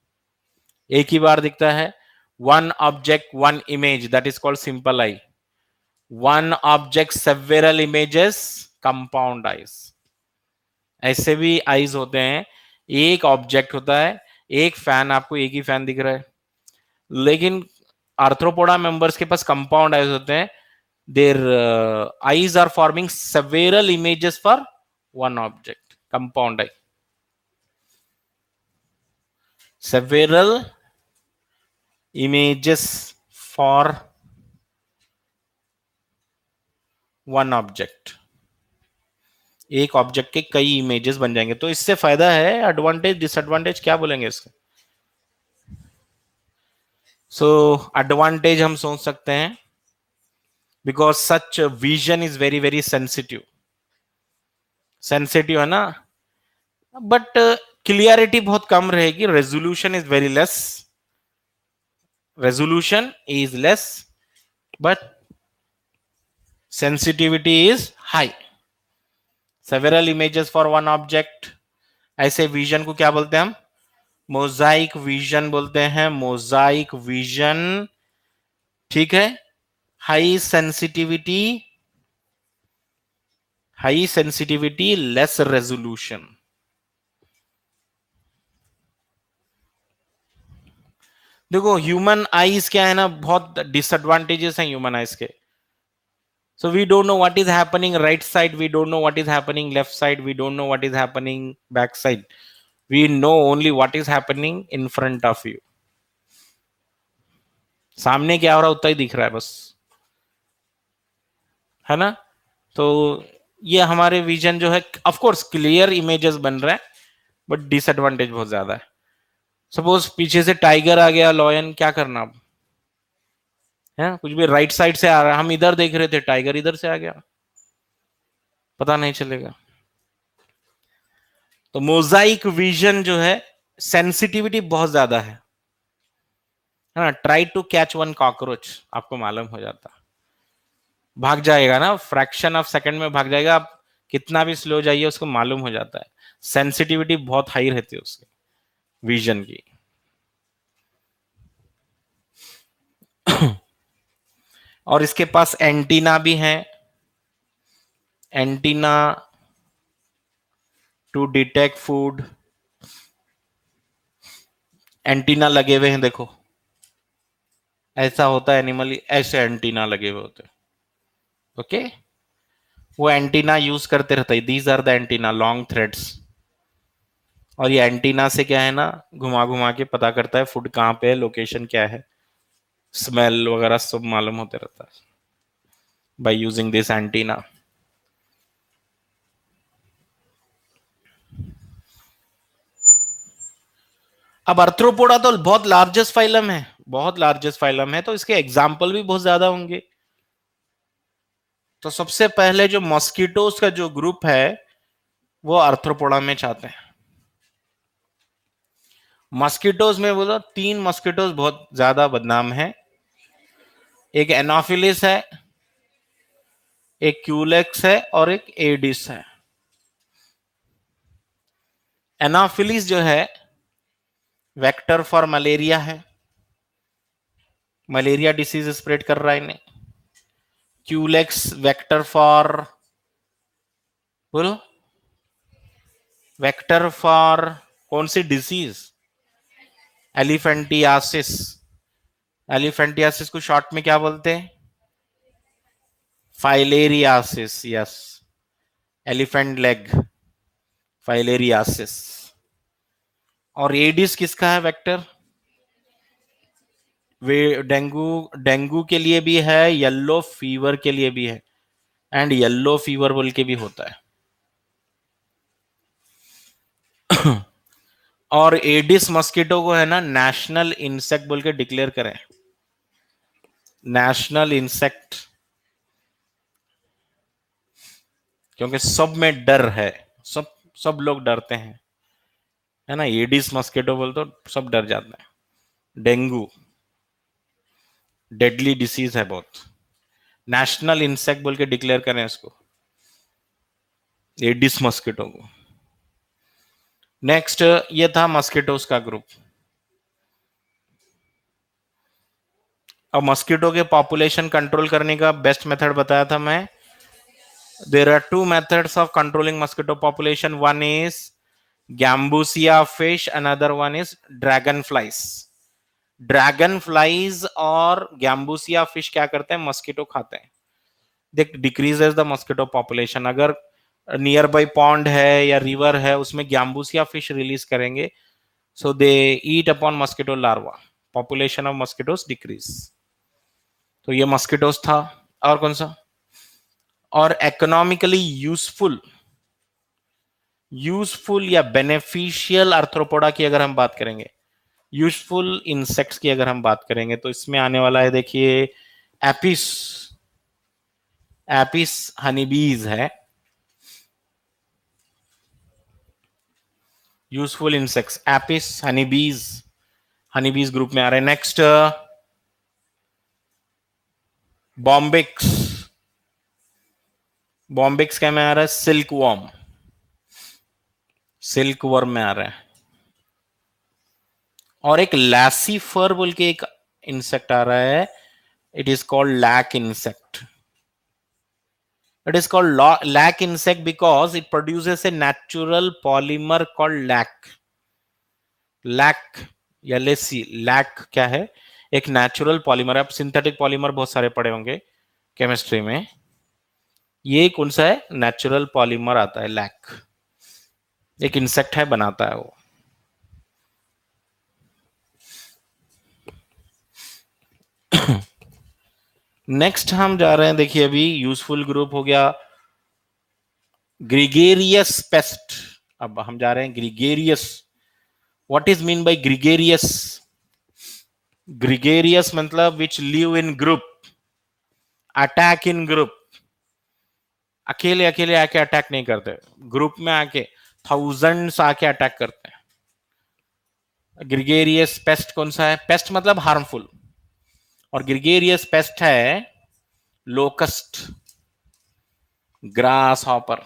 एक ही बार दिखता है। one object one image, that is called simple eye। one object several images, compound eyes। ऐसे भी आईज होते हैं, एक ऑब्जेक्ट होता है, एक फैन, आपको एक ही फैन दिख रहा है। लेकिन आर्थ्रोपोडा मेंबर्स के पास कंपाउंड आईज होते हैं, their eyes are forming several images for one object, compound eye, several images for one object। एक ऑब्जेक्ट के कई इमेजेस बन जाएंगे। तो इससे फायदा है, एडवांटेज डिसएडवांटेज क्या बोलेंगे इसका। सो एडवांटेज हम सोच सकते हैं, because such vision is very very sensitive, sensitive है ना, बट क्लियरिटी बहुत कम रहेगी, resolution is very less, resolution is less but sensitivity is high, several images for one object, ऐसे विजन को क्या बोलते हैं हम? मोजाइक विजन बोलते हैं, मोजाइक विजन, ठीक है। High sensitivity, high sensitivity, less resolution. देखो ह्यूमन आईज क्या है ना, बहुत डिसएडवांटेजेस हैं ह्यूमन आईज के। So we don't know what is happening right side, we don't know what is happening left side, we don't know what is happening back side. We know only what is happening in front of you. सामने क्या हो रहा है उतना ही दिख रहा है बस, है ना। तो ये हमारे विजन जो है, ऑफ कोर्स क्लियर इमेजेस बन रहे हैं, बट डिसएडवांटेज बहुत ज्यादा है। सपोज पीछे से टाइगर आ गया, लॉयन, क्या करना अब? है कुछ भी राइट साइड से आ रहा है, हम इधर देख रहे थे, टाइगर इधर से आ गया, पता नहीं चलेगा। तो मोजाइक विजन जो है, सेंसिटिविटी बहुत ज्यादा है ना। Try to catch one cockroach, आपको मालूम हो जाता, भाग जाएगा ना, फ्रैक्शन ऑफ सेकंड में भाग जाएगा। आप कितना भी स्लो जाइए उसको मालूम हो जाता है। सेंसिटिविटी बहुत हाई रहती है उसकी विजन की। और इसके पास एंटीना भी है, antenna to detect food, antenna लगे हुए हैं देखो, ऐसा होता है एनिमल, ऐसे एंटीना लगे हुए होते हैं, ओके। वो एंटीना यूज करते रहता है, these are the antenna, long threads. और ये एंटीना से क्या है ना, घुमा घुमा के पता करता है फूड कहाँ पे है, लोकेशन क्या है, स्मेल वगैरह सब मालूम होते रहता है बाय यूजिंग दिस एंटीना। अब अर्थ्रोपोडा तो बहुत लार्जेस्ट फाइलम है, बहुत लार्जेस्ट फाइलम है, तो इसके एग्जाम्पल भी बहुत ज्यादा होंगे। तो सबसे पहले जो मॉस्किटोज का जो ग्रुप है वो अर्थ्रोपोडा में चाहते हैं। मॉस्किटोज में बोलो, 3 मॉस्किटोज बहुत ज्यादा बदनाम है। एक एनोफिलिस है, एक क्यूलेक्स है, और एक एडिस है। एनोफिलिस जो है वेक्टर फॉर मलेरिया है, मलेरिया डिसीज स्प्रेड कर रहा है इन्हें। क्यूलेक्स वेक्टर फॉर, बोलो, वेक्टर फॉर कौन सी डिसीज? एलिफेंटियासिस। एलिफेंटियासिस को शॉर्ट में क्या बोलते हैं? Filariasis, yes, elephant leg, filariasis. और एडिस किसका है वेक्टर? वे डेंगू, डेंगू के लिए भी है, येलो फीवर के लिए भी है, एंड येलो फीवर बोल के भी होता है। और एडिस मस्कीटो को है ना नेशनल इंसेक्ट बोल के डिक्लेयर करें, नेशनल इंसेक्ट, क्योंकि सब में डर है, सब सब लोग डरते हैं, है ना। एडिस मस्कीटो बोल तो सब डर जाते हैं। डेंगू डेडली डिसीज है बहुत, नेशनल इंसेक्ट बोल के डिक्लेयर करें इसको, एडिस मस्कीटो को। नेक्स्ट ये था मस्कीटोस का ग्रुप। अब मस्कीटो के पॉपुलेशन कंट्रोल करने का बेस्ट मेथड बताया था मैं। There are 2 methods of controlling mosquito population, one is Gambusia fish, another one is dragon flies. Dragon flies और गैम्बूसिया फिश क्या करते हैं? मस्कीटो खाते हैं, देख डिक्रीजेस द मस्कीटो पॉपुलेशन। अगर नियर बाई पॉन्ड है या रिवर है उसमें गैम्बूसिया फिश रिलीज करेंगे, so they eat upon mosquito larva, population of mosquitoes decrease. तो ये मस्कीटोस था। और कौन सा? और इकोनॉमिकली यूजफुल, यूजफुल या बेनिफिशियल आर्थ्रोपोडा की अगर हम बात करेंगे, यूजफुल इंसेक्ट्स की अगर हम बात करेंगे, तो इसमें आने वाला है, देखिए, एपिस, एपिस हनीबीज है, useful insects Apis honeybees, honeybees group में आ रहे हैं। नेक्स्ट बॉम्बिक्स, बॉम्बिक्स क्या में आ रहा है? सिल्क वॉर्म, सिल्क वर्म में आ रहा है। और एक लैसीफर बोल के एक इंसेक्ट आ रहा है, it is called lac insect. It is called lac insect because it produces a natural polymer called lac. Lac या लेसी, लैक क्या है? एक नेचुरल पॉलीमर। आप सिंथेटिक पॉलीमर बहुत सारे पढ़े होंगे केमिस्ट्री में। ये कौन सा है? नेचुरल पॉलीमर आता है लैक। एक इंसेक्ट है, बनाता है वो। नेक्स्ट हम जा रहे हैं, देखिए अभी यूजफुल ग्रुप हो गया ग्रिगेरियस पेस्ट। अब हम जा रहे हैं gregarious. What is mean by gregarious? Gregarious मतलब which live in group, attack in group. अकेले अकेले आके अटैक नहीं करते, ग्रुप में आके थाउजेंड्स आके अटैक करते हैं। ग्रिगेरियस पेस्ट कौन सा है? पेस्ट मतलब हार्मफुल, और ग्रिगेरियस पेस्ट है लोकस्ट, ग्रास हॉपर।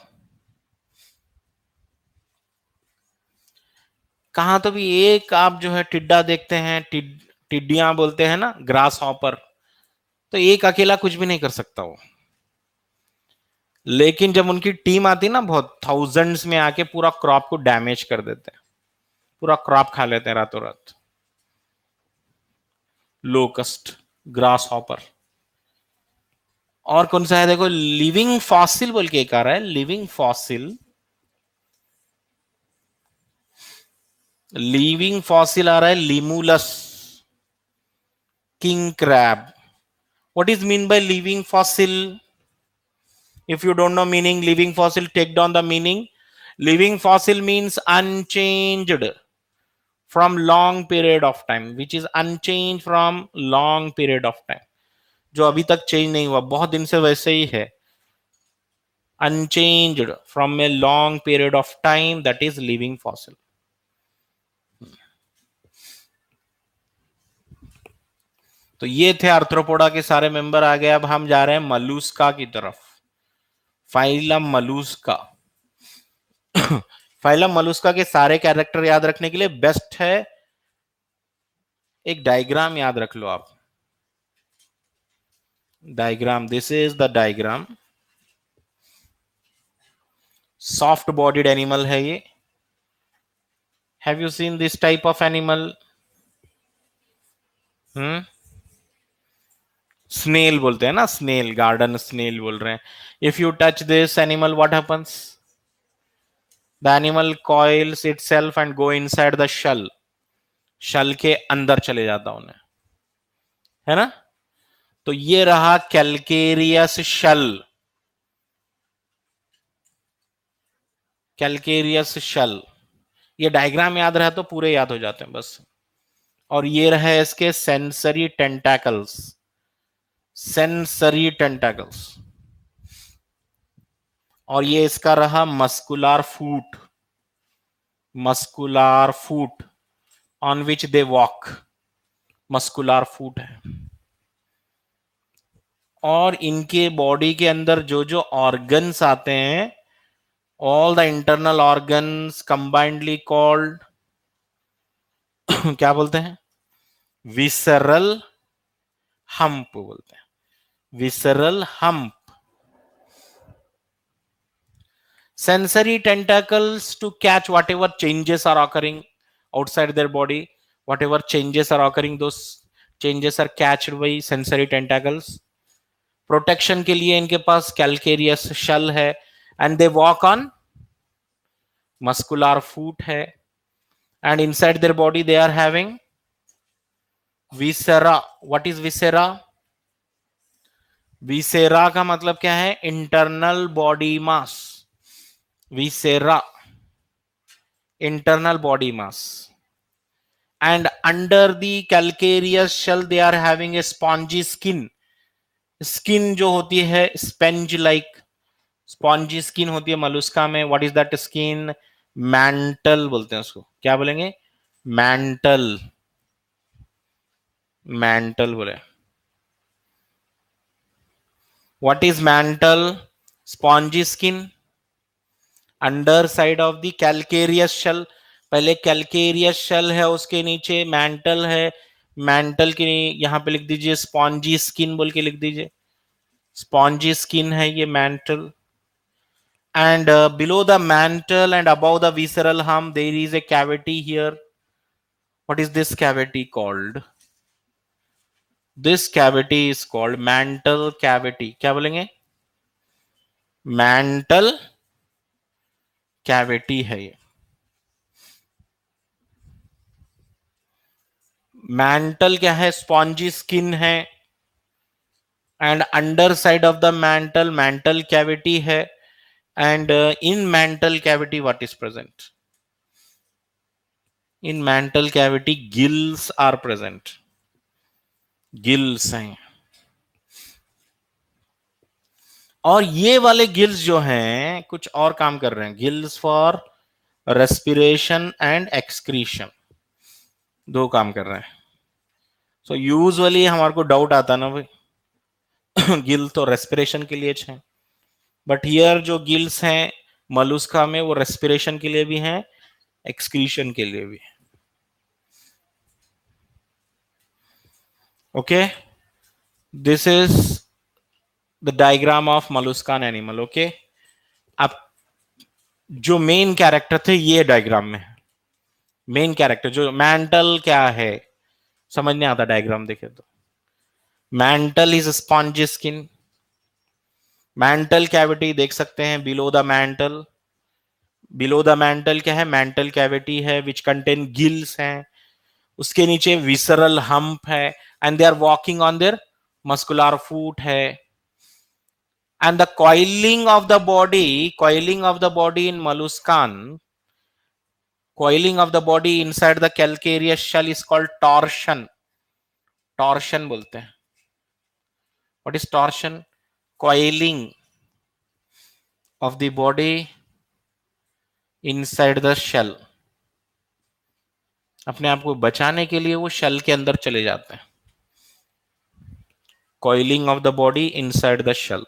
कहां तो भी एक आप जो है टिड्डा देखते हैं, टिड्डियां बोलते हैं ना, ग्रास हॉपर, तो एक अकेला कुछ भी नहीं कर सकता वो। लेकिन जब उनकी टीम आती है ना, बहुत थाउजेंड्स में आके पूरा क्रॉप को डैमेज कर देते हैं, पूरा क्रॉप खा लेते हैं रातों रात। Locust, grass hopper. और कौन सा है देखो, लिविंग फॉसिल बोल के एक आ रहा है, लिविंग फॉसिल। लिविंग फॉसिल आ रहा है Limulus, king crab. What is mean by living fossil? If you don't know meaning, living fossil, take down the meaning. Living fossil means unchanged from long period of time, which is unchanged from long period of time. जो अभी तक change नहीं हुआ, बहुत दिन से वैसे ही है। Unchanged from a long period of time, that is living fossil. तो ये थे आर्थ्रोपोडा के सारे मेंबर आ गए। अब हम जा रहे हैं मलूस्का की तरफ, फाइलम मलूस्का। फाइलम मलूस्का के सारे कैरेक्टर याद रखने के लिए बेस्ट है एक डायग्राम याद रख लो आप। Diagram, this is the diagram. Soft bodied animal है ये। Have you seen this type of animal? Snail बोलते हैं ना, स्नेल, गार्डन स्नेल बोल रहे हैं। If you touch this animal, what happens? The animal coils itself and go inside the shell. Shell के अंदर चले जाता उन्हें, है ना? तो ये रहा कैलकेरियस शल। कैलकेरियस शल, ये डायग्राम याद रहा तो पूरे याद हो जाते हैं बस। और ये रहे इसके सेंसरी टेंटाकल्स, सेंसरी टेंटाकल्स। और ये इसका रहा muscular foot, muscular foot on which they walk, muscular foot है। और इनके बॉडी के अंदर जो जो ऑर्गन्स आते हैं, all the internal organs combinedly called क्या बोलते हैं? विसरल हम्प बोलते हैं, visceral hump. Sensory tentacles to catch whatever changes are occurring outside their body, whatever changes are occurring, those changes are catched by sensory tentacles. Protection के लिए इनके पास calcareous shell है, and they walk on muscular foot है, and inside their body they are having viscera. What is viscera? Viscera का मतलब क्या है? Internal body mass. Viscera, internal body mass. And under the calcareous shell they are having a spongy skin. Skin जो होती है स्पेंज like, spongy skin होती है Mollusca में। What is that skin? Mantle बोलते हैं उसको। क्या बोलेंगे? मैंटल, मैंटल बोले। What is mantle? Spongy skin under side of the calcareous shell, पहले कैलकेरियस शेल है, उसके नीचे मैंटल है, मैंटल के यहां पे लिख दीजिए स्पॉन्जी स्किन बोल के लिख दीजिए, स्पॉन्जी स्किन है ये mental, and below the mantle and above the visceral hum there is a cavity here. What is this cavity called? This cavity is called mantle cavity. क्या बोलेंगे? mantle cavity है ये. mantle क्या है? spongy skin है, and under side of the mantle cavity है, and in mantle cavity what is present? In mantle cavity gills are present. gills हैं, और ये वाले गिल्स जो हैं कुछ और काम कर रहे हैं. Gills for respiration and excretion, दो काम कर रहे हैं. सो यूजुअली हमारे को डाउट आता ना भाई गिल तो रेस्पिरेशन के लिए है, बट हियर जो गिल्स हैं मलुस्का में वो रेस्पिरेशन के लिए भी हैं, एक्सक्रीशन के लिए भी. Okay, this is the diagram of molluscan animal. Okay, अब जो मेन कैरेक्टर थे ये डायग्राम में, मेन कैरेक्टर जो मैंटल क्या है समझ नहीं आता डायग्राम देखे तो. Mantle is spongy skin, mantle cavity देख सकते हैं below the mantle. Below the mantle क्या है? मैंटल कैविटी है विच कंटेन गिल्स हैं, उसके नीचे विसरल हम्प है, and they are walking on their muscular foot है. And the coiling of the body in molluscan, coiling of the body inside the calcareous shell is called torsion. torsion बोलते हैं. what is torsion? coiling of the body inside the shell. अपने आप को बचाने के लिए वो शेल के अंदर चले जाते हैं. coiling of the body inside the shell,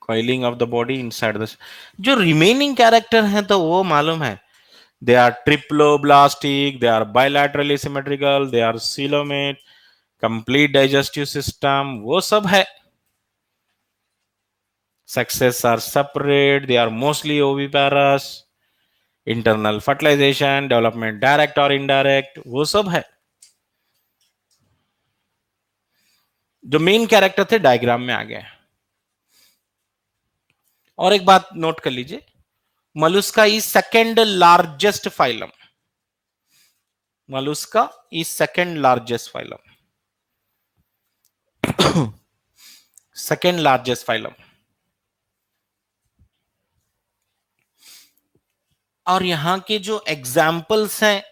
coiling of the body inside the. जो रिमेनिंग कैरेक्टर हैं तो वो मालूम है. they are triploblastic, they are bilaterally symmetrical, they are coelomate, complete digestive system, वो सब है. sexes are separate, they are mostly oviparous, internal fertilization, development direct or indirect, वो सब है. जो मेन कैरेक्टर थे डायग्राम में आ गए. और एक बात नोट कर लीजिए, Mollusca is second largest phylum. Mollusca is second largest phylum, second largest phylum. और यहां के जो एग्जाम्पल्स हैं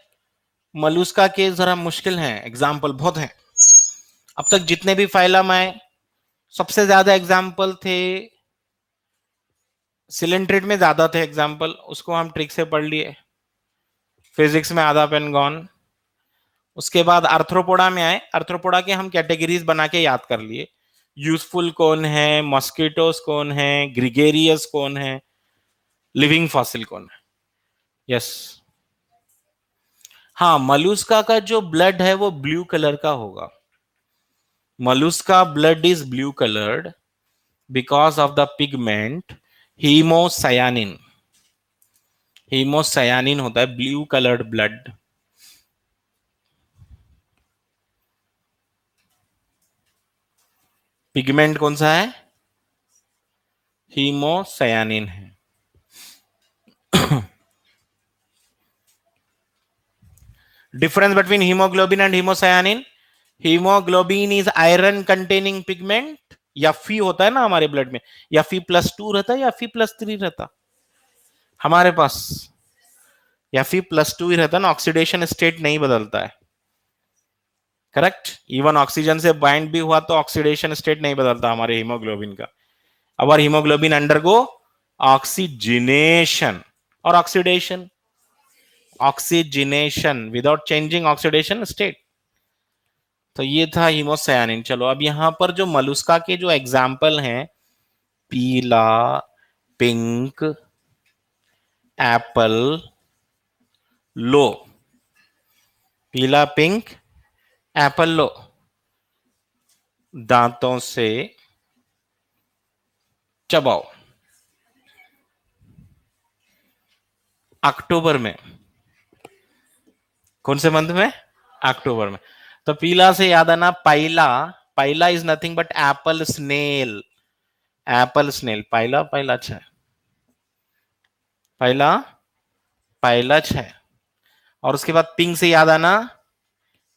मलुस्का के जरा मुश्किल हैं, एग्जाम्पल बहुत हैं. अब तक जितने भी फाइलम आए सबसे ज्यादा एग्जाम्पल थे सिलेंट्रेट में, ज्यादा थे एग्जाम्पल, उसको हम ट्रिक से पढ़ लिए. फिजिक्स में आधा पेन गॉन. उसके बाद आर्थ्रोपोडा में आए, आर्थ्रोपोडा के हम कैटेगरीज बना के याद कर लिए. यूजफुल कौन है, मॉस्किटोस कौन है, ग्रिगेरियस कौन है, लिविंग फॉसिल कौन है. यस, हाँ, मलुस्का का जो ब्लड है वो ब्लू कलर का होगा. Mollusca blood is blue coloured because of the pigment haemocyanin. Haemocyanin होता है ब्लू कलर्ड ब्लड. पिगमेंट कौन सा है? हीमोसायानिन है. Difference between haemoglobin and haemocyanin, haemoglobin is iron containing pigment. या फी होता है ना हमारे ब्लड में, या फी +2 रहता है या फी +3 रहता हमारे पास, या फी +2 ही रहता है ना. ऑक्सीडेशन स्टेट नहीं बदलता है. करेक्ट. इवन ऑक्सीजन से बाइंड भी हुआ तो ऑक्सीडेशन स्टेट नहीं बदलता हमारे हीमोग्लोबिन का. अवर हीमोग्लोबिन अंडरगो ऑक्सीजनेशन और oxidation, oxygenation without changing oxidation state. तो ये था हीमोसायानिन. चलो अब यहां पर जो मलुस्का के जो एग्जाम्पल हैं पीला, पिंक, एप्पल, लो। पीला, पिंक, एप्पल, लो। दांतों से चबाओ। अक्टूबर में, कौन से मंथ में? अक्टूबर में। तो पीला से याद आना, पहला। पहला is nothing but apple snail. Apple snail, पहला पहला अच्छा है। पहला पहला अच्छा है। और उसके बाद पिंक से याद आना,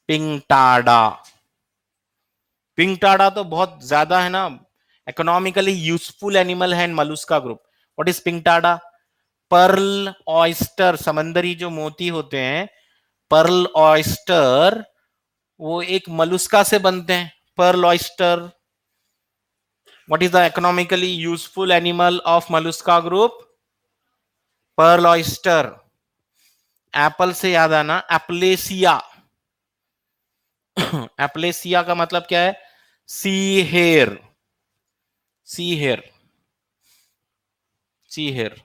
पिंगटाडा। पिंगटाडा तो बहुत ज्यादा है ना, इकोनॉमिकली यूजफुल एनिमल है in Mollusca group. What is Pinctada? Pearl oyster, समंदरी जो मोती होते हैं, पर्ल ऑयस्टर, वो एक मलुस्का से बनते हैं, pearl oyster. What is the economically useful animal of Mollusca group? Pearl oyster. Apple से याद आना, एप्लेसिया। एप्लेसिया का मतलब क्या है? Sea hare. Sea hare, sea hare.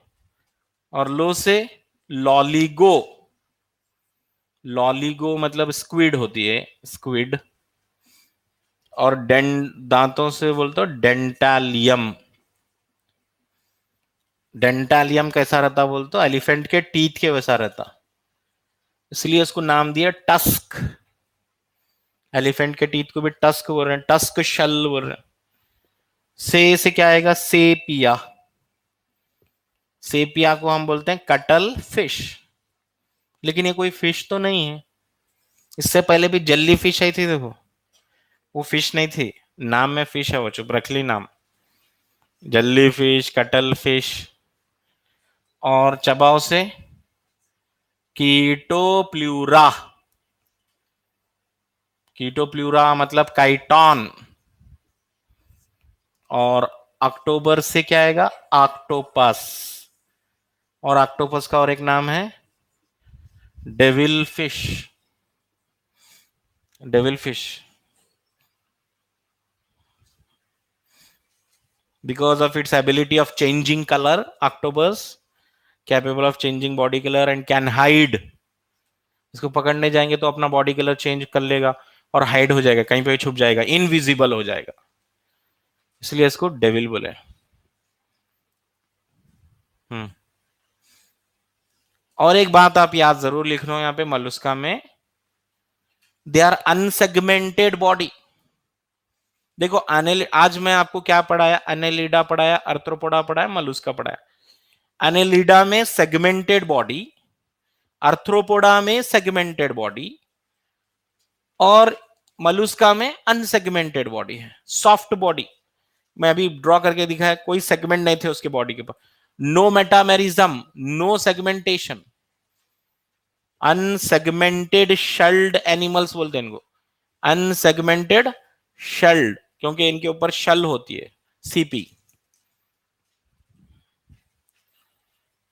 और लो से लॉलीगो। लॉलीगो मतलब स्क्विड होती है, स्क्विड। और दांतों से बोलते हो डेंटालियम। डेंटालियम कैसा रहता बोलते हो? एलिफेंट के टीथ के वैसा रहता, इसलिए उसको नाम दिया टस्क। एलिफेंट के टीथ को भी टस्क बोल रहे हैं, टस्क शल बोल रहे हैं। से क्या आएगा? सेपिया। सेपिया को हम बोलते हैं कटल फिश। लेकिन ये कोई फिश तो नहीं है, इससे पहले भी जल्ली फिश आई थी, देखो वो फिश नहीं थी, नाम में फिश है, वो चुप रख ली नाम। जल्ली फिश, कटल फिश। और चबाओ से कीटोप्ल्यूरा। कीटोप्ल्यूरा मतलब काइटॉन। और अक्टूबर से क्या आएगा? ऑक्टोपस। और ऑक्टोपस का और एक नाम है devil fish. Devil fish, because of its ability of changing color, octopus capable of changing body color and can hide। इसको पकड़ने जाएंगे तो अपना बॉडी कलर चेंज कर लेगा और हाइड हो जाएगा, कहीं पे छुप जाएगा, इनविजिबल हो जाएगा, इसलिए इसको डेविल बोले। हम्म। और एक बात आप याद जरूर लिख लो यहाँ पे, मलुस्का में दे आर अनसेगमेंटेड बॉडी। देखो आज मैं आपको क्या पढ़ाया? अनेलिडा पढ़ाया, अर्थ्रोपोडा पढ़ाया, मलुस्का पढ़ाया। अनेलिडा में सेगमेंटेड बॉडी, अर्थ्रोपोडा में सेगमेंटेड बॉडी, और मलुस्का में अनसेगमेंटेड बॉडी है, सॉफ्ट बॉडी। मैं अभी ड्रॉ करके दिखाया, कोई सेगमेंट नहीं थे उसके बॉडी के पास। No metamerism, no segmentation. Unsegmented shelled animals बोलते हैं इनको, अनसेगमेंटेड शेल्ड, क्योंकि इनके ऊपर शल होती है, सीपी।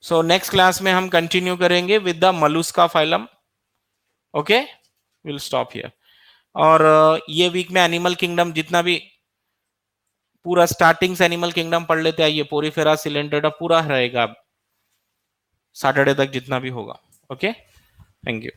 सो नेक्स्ट क्लास में हम कंटिन्यू करेंगे with the Mollusca phylum. Okay, will stop here. और ये वीक में एनिमल किंगडम जितना भी पूरा स्टार्टिंग से एनिमल किंगडम पढ़ लेते आइए, पोरीफेरा सिलेंड्रेटा पूरा रहेगा सैटरडे तक जितना भी होगा। Okay, thank you.